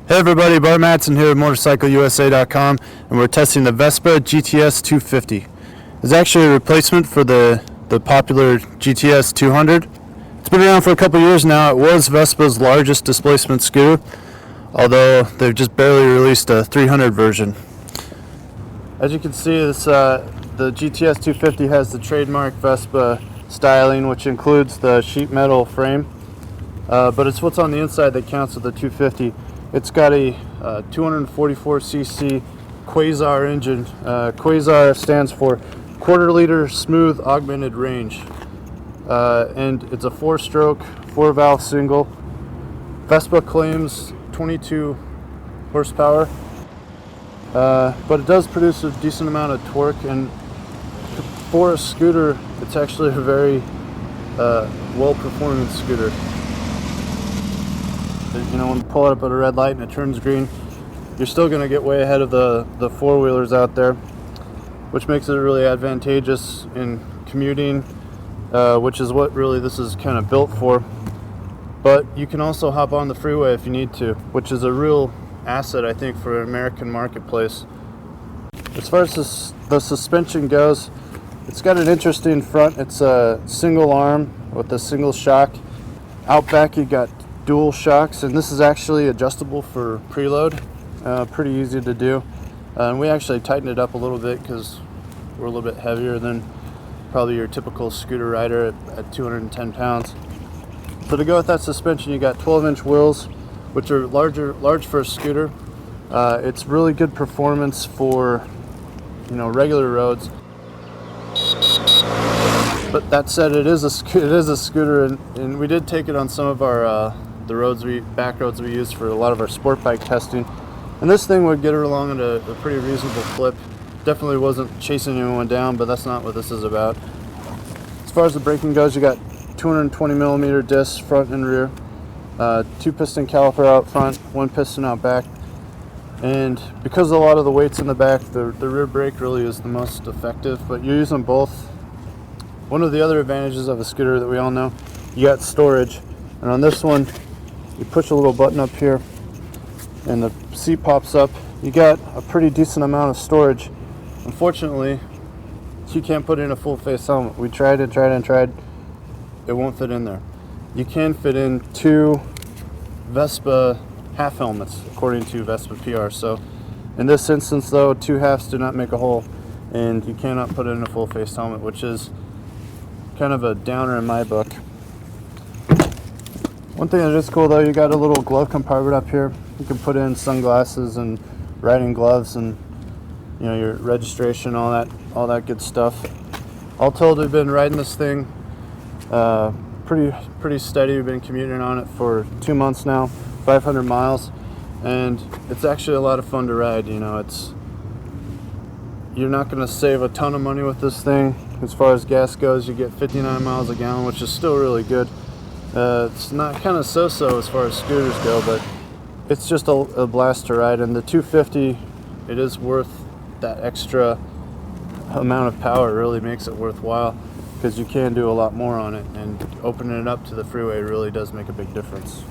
Hey everybody, Bart Matson here at MotorcycleUSA.com, and we're testing the Vespa GTS 250. It's actually a replacement for the popular GTS 200. It's been around for a couple years now. It was Vespa's largest displacement scooter, although they've just barely released a 300 version. As you can see, the GTS 250 has the trademark Vespa styling, which includes the sheet metal frame, but it's what's on the inside that counts with the 250. It's got a 244cc Quasar engine. Quasar stands for quarter liter smooth augmented range, and it's a 4-stroke 4-valve single. Vespa claims 22 horsepower, but it does produce a decent amount of torque, and for a scooter it's actually a very well-performing scooter. You know, when you pull it up at a red light and it turns green, you're still going to get way ahead of the four-wheelers out there, which makes it really advantageous in commuting, which is what really this is kind of built for. But you can also hop on the freeway if you need to, which is a real asset, I think, for an American marketplace. As far as the suspension goes, it's got an interesting front. It's a single arm with a single shock. Out back you got dual shocks, and this is actually adjustable for preload. Pretty easy to do, and we actually tightened it up a little bit because we're a little bit heavier than probably your typical scooter rider at 210 pounds. So to go with that suspension, you got 12-inch wheels, which are large for a scooter. It's really good performance for, you know, regular roads. But that said, it is a scooter, and we did take it on some of our the back roads we used for a lot of our sport bike testing, and this thing would get her along at a pretty reasonable clip. Definitely wasn't chasing anyone down, but that's not what this is about. As far as the braking goes, you got 220mm discs front and rear, 2-piston caliper out front, 1 piston out back, and because a lot of the weight's in the back, the rear brake really is the most effective, but you use them both. One of the other advantages of a scooter that we all know, you got storage, and on this one you push a little button up here and the seat pops up. You got a pretty decent amount of storage. Unfortunately, you can't put in a full face helmet. We tried and tried. It won't fit in there. You can fit in 2 Vespa half helmets according to Vespa PR. So in this instance though, 2 halves do not make a whole, and you cannot put in a full face helmet, which is kind of a downer in my book. One thing that is cool though, you got a little glove compartment up here. You can put in sunglasses and riding gloves and, you know, your registration, all that good stuff. All told, we've been riding this thing pretty steady. We've been commuting on it for 2 months now, 500 miles, and it's actually a lot of fun to ride. You know, you're not going to save a ton of money with this thing. As far as gas goes, you get 59 miles a gallon, which is still really good. It's not kind of so-so as far as scooters go, but it's just a blast to ride. And the 250, it is worth that extra amount of power. It really makes it worthwhile because you can do a lot more on it, and opening it up to the freeway really does make a big difference.